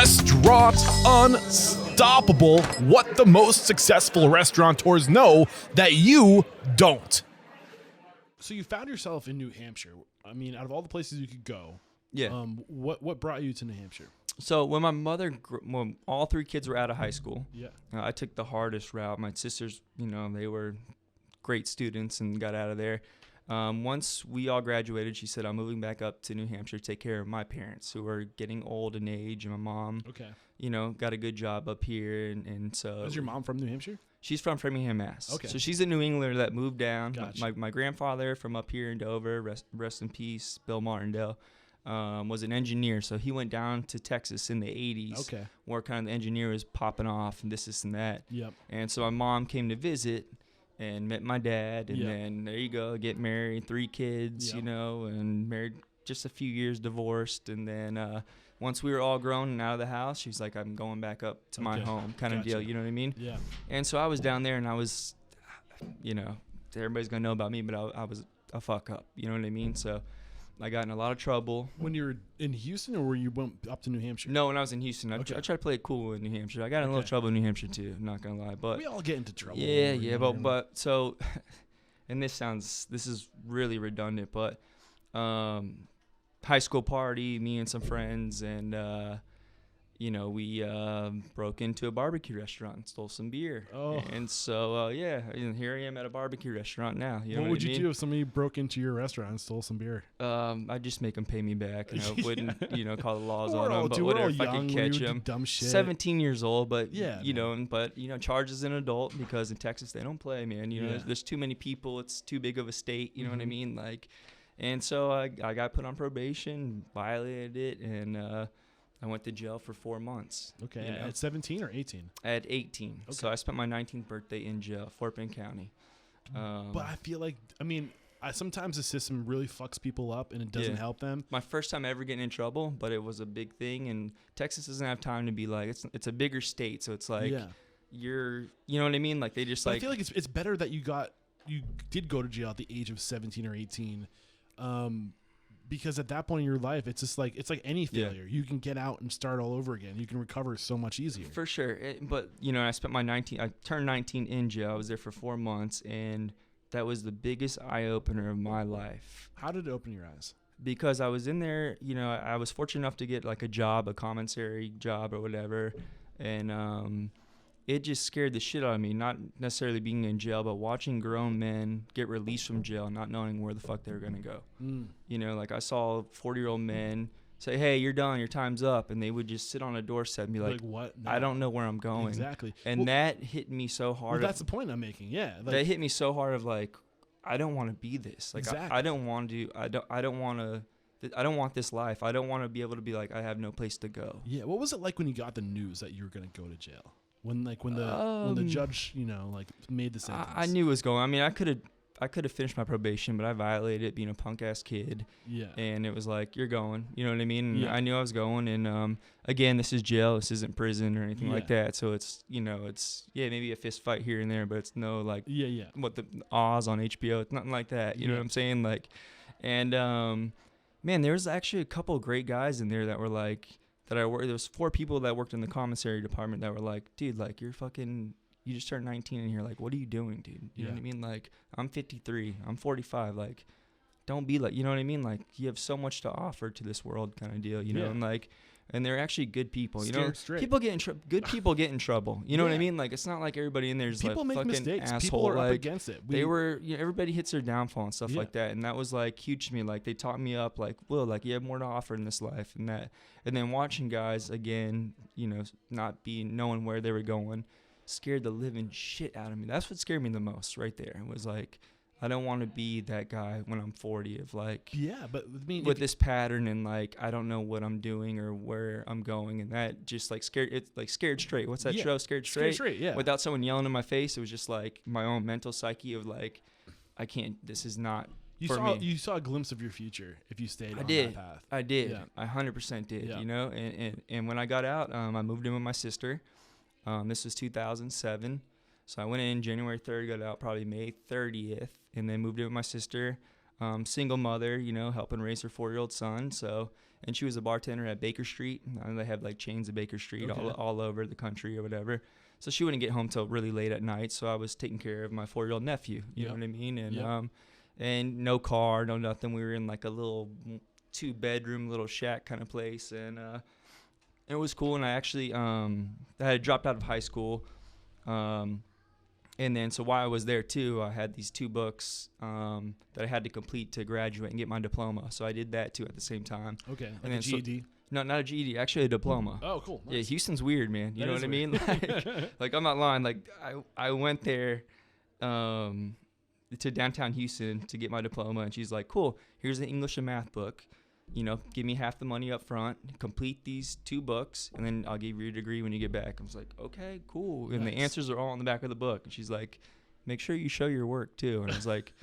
Restaurant Unstoppable. What the most successful restaurateurs know that you don't. So you found yourself in New Hampshire. I mean, out of all the places you could go, Yeah. What brought you to New Hampshire? So when when all three kids were out of high school, Yeah. I took the hardest route. My sisters, they were great students and got out of there. Once we all graduated, she said, I'm moving back up to New Hampshire to take care of my parents who are getting old in age. And my mom, got a good job up here. And so. Is your mom from New Hampshire? She's from Framingham, Mass. Okay. So she's a New Englander that moved down. Gotcha. My grandfather from up here in Dover, rest in peace, Bill Martindale, was an engineer. So he went down to Texas in the 80s, where kind of the engineer was popping off and this and that. Yep. And so my mom came to visit and met my dad. And then there you go, get married, 3 kids, and married just a few years, divorced. And then once we were all grown and out of the house, she was like, I'm going back up to my home kind of deal. You know what I mean? Yeah. And so I was down there and I was, everybody's going to know about me, but I was a fuck up. You know what I mean? So I got in a lot of trouble. When you were in Houston, or were you went up to New Hampshire? No, when I was in Houston. I tried to play it cool in New Hampshire. I got in a little trouble in New Hampshire too, I'm not going to lie. But we all get into trouble. Yeah, but so, and this is really redundant, but high school party, me and some friends, and we broke into a barbecue restaurant and stole some beer. Oh. And so and here I am at a barbecue restaurant now. What would you do if somebody broke into your restaurant and stole some beer? I'd just make them pay me back, and I wouldn't call the laws on them. But whatever, if I could catch them. Dumb shit. 17 years old, but charged as an adult, because in Texas they don't play, man. There's too many people. It's too big of a state. You know what I mean? And so I got put on probation, violated it, and I went to jail for 4 months. Okay. At 17 or 18? At 18. Okay. So I spent my 19th birthday in jail, Fort Bend County. But I feel like, sometimes the system really fucks people up and it doesn't help them. My first time ever getting in trouble, but it was a big thing. And Texas doesn't have time to be like, it's a bigger state. So it's like, you know what I mean? Like they just I feel like it's better that you did go to jail at the age of 17 or 18. Because at that point in your life, it's just like any failure. You can get out and start all over again. You can recover so much easier. For sure. But I spent I turned 19 in jail. I was there for 4 months, and that was the biggest eye opener of my life. How did it open your eyes? Because I was in there, I was fortunate enough to get like a job, a commissary job or whatever, and it just scared the shit out of me, not necessarily being in jail, but watching grown men get released from jail, not knowing where the fuck they were going to go. I saw 40-year-old men say, hey, you're done, your time's up. And they would just sit on a doorstep and be like what? No. I don't know where I'm going. Exactly. And that hit me so hard. Well, that's the point I'm making. Yeah. That hit me so hard of I don't want to be this. Exactly. I don't want this life. I don't want to be able to be like, I have no place to go. Yeah. What was it like when you got the news that you were going to go to jail? When the judge, made the sentence? I knew it was going. I mean, I could have finished my probation, but I violated it being a punk ass kid. Yeah. And it was like, you're going. You know what I mean? Yeah. I knew I was going. And again, this is jail. This isn't prison or anything like that. So it's maybe a fist fight here and there, but it's no what the Oz on HBO. It's nothing like that. You know what I'm saying? Man, there was actually a couple of great guys in there that were like. There was 4 people that worked in the commissary department that were like, dude, you just turned 19 in here. Like, what are you doing, dude? You know what I mean? Like, I'm 53, I'm 45. Like, don't be like, you know what I mean? Like, you have so much to offer to this world kind of deal, know? And they're actually good people, Straight. People get in good people get in trouble. You know what I mean? Like, it's not like everybody in there is people make fucking mistakes. asshole. People are up against it. Everybody hits their downfall and stuff like that. And that was like huge to me. Like, they taught me up, like, Will, like, you have more to offer in this life and that. And then watching guys again, not knowing where they were going, scared the living shit out of me. That's what scared me the most right there. It was like, I don't want to be that guy when I'm 40 of like, with this pattern and like, I don't know what I'm doing or where I'm going. And that just like scared straight. What's that show? Scared Straight? Scared Straight, yeah. Without someone yelling in my face. It was just like my own mental psyche of like, I can't, this is not for me. You saw a glimpse of your future if you stayed on that path. I did. Yeah. I 100% did, and when I got out, I moved in with my sister. This was 2007. So I went in January 3rd, got out probably May 30th, and then moved in with my sister. Single mother, you know, helping raise her 4-year-old son. So, and she was a bartender at Baker Street. They have like chains of Baker Street all over the country or whatever. So she wouldn't get home till really late at night. So I was taking care of my 4-year-old nephew. You know what I mean? And and no car, no nothing. We were in like a little 2-bedroom little shack kind of place, and it was cool. And I actually I had dropped out of high school. And then, so while I was there too, I had these 2 books that I had to complete to graduate and get my diploma. So I did that too at the same time. Okay, like and a GED? No, not a GED, actually a diploma. Oh, cool. Nice. Yeah, Houston's weird, man. You know what I mean? Weird. Like I'm not lying. Like I went there to downtown Houston to get my diploma, and she's like, cool, here's an English and math book. You know, give me half the money up front, complete these 2 books, and then I'll give you your degree when you get back. I was like, okay, cool. And the answers are all in the back of the book. And she's like, make sure you show your work too. And I was like,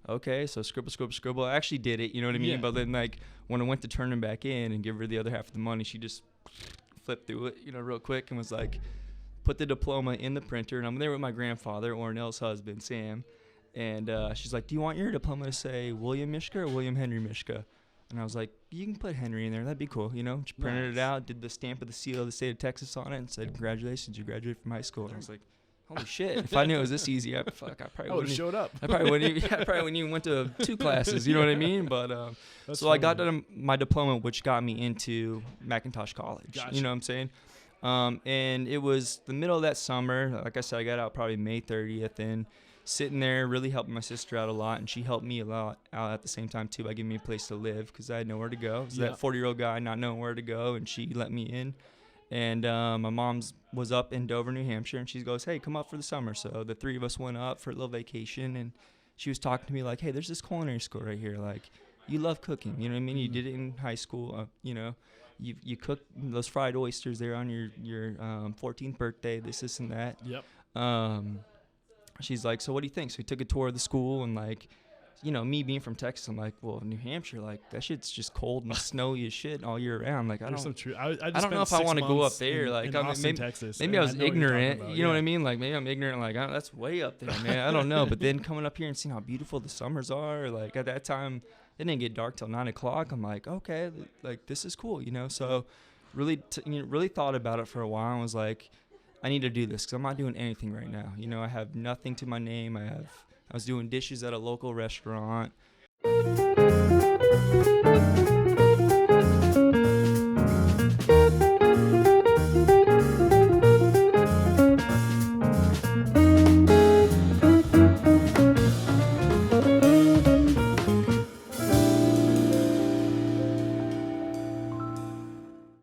okay, so scribble. I actually did it, you know what I mean? Yeah. But then, like, when I went to turn them back in and give her the other half of the money, she just flipped through it, you know, real quick, and was like, put the diploma in the printer. And I'm there with my grandfather, Ornell's husband, Sam. And she's like, do you want your diploma to say William Myska or William Henry Myska? And I was like, you can put Henry in there. That'd be cool, you know? She printed it out, did the stamp of the seal of the state of Texas on it, and said, congratulations, you graduated from high school. And I was like, holy shit. If I knew it was this easy, I probably would have showed up. I probably wouldn't even went to 2 classes, you know what I mean? But so funny. I got my diploma, which got me into Macintosh College. Gotcha. You know what I'm saying? And it was the middle of that summer. Like I said, I got out probably May 30th, and sitting there really helping my sister out a lot, and she helped me a lot out at the same time too by giving me a place to live because I had nowhere to go. So that 40-year-old guy not knowing where to go, and she let me in. And my mom's was up in Dover, New Hampshire, and she goes, hey, come up for the summer. So the 3 of us went up for a little vacation, and she was talking to me like, hey, there's this culinary school right here. Like, you love cooking, you know what I mean? You did it in high school, you know. You cook those fried oysters there on your 14th birthday, this and that. Yep. She's like, so what do you think? So we took a tour of the school, and like, you know, me being from Texas, I'm like, well, New Hampshire, like that shit's just cold and snowy as shit all year round. Like I don't know if I want to go up there. Like in Texas, maybe I was ignorant. You know what I mean? Like maybe I'm ignorant. Like that's way up there, man. I don't know. But then coming up here and seeing how beautiful the summers are, like at that time, it didn't get dark till 9 o'clock. I'm like, okay, like this is cool, you know. So really thought about it for a while and was like, I need to do this because I'm not doing anything right now. You know, I have nothing to my name. I was doing dishes at a local restaurant.